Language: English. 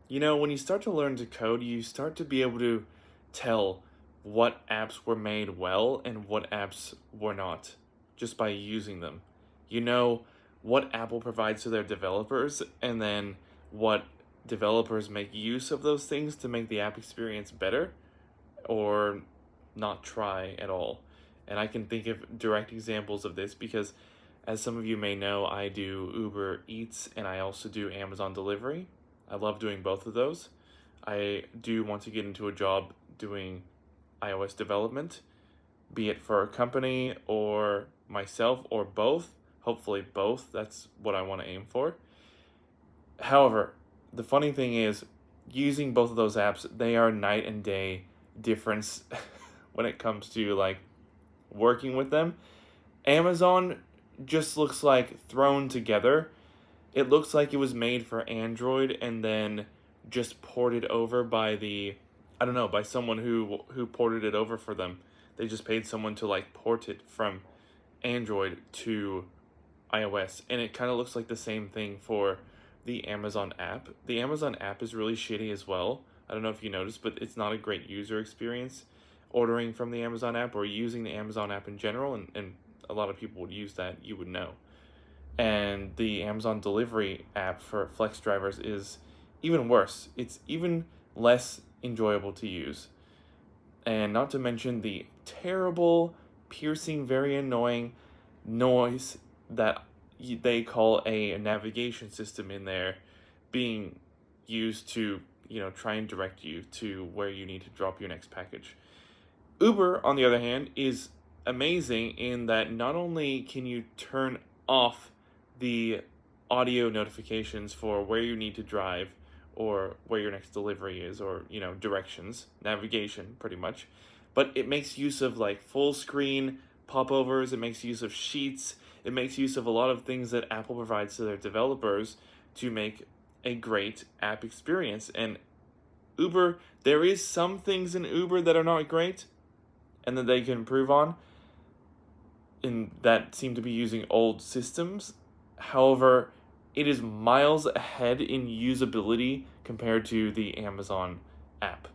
When you start to learn to code, you start to be able to tell what apps were made well and what apps were not just by using them. You know what Apple provides to their developers, and then what developers make use of those things to make the app experience better or not try at all. And I can think of direct examples of this because, as some of you may know, I do Uber Eats and I also do Amazon delivery. I love doing both of those. I do want to get into a job doing iOS development, be it for a company or myself or both. Hopefully, both. That's what I want to aim for. However, the funny thing is, using both of those apps, they are night and day difference when it comes to like working with them. Amazon just looks like thrown together. It looks like it was made for Android and then just ported over by I don't know, by someone who ported it over for them. They just paid someone to like port it from Android to iOS, and it kind of looks like the same thing for the Amazon app. The Amazon app is really shitty as well. I don't know if you noticed, but it's not a great user experience ordering from the Amazon app or using the Amazon app in general, and a lot of people would use that, you would know. And the Amazon delivery app for Flex drivers is even worse. It's even less enjoyable to use. And not to mention the terrible, piercing, very annoying noise that they call a navigation system in there being used to, try and direct you to where you need to drop your next package. Uber, on the other hand, is amazing in that not only can you turn off the audio notifications for where you need to drive or where your next delivery is, or directions, navigation pretty much, but it makes use of like full screen popovers, it makes use of sheets, it makes use of a lot of things that Apple provides to their developers to make a great app experience. And Uber, there is some things in Uber that are not great and that they can improve on, and that seem to be using old systems. However, it is miles ahead in usability compared to the Amazon app.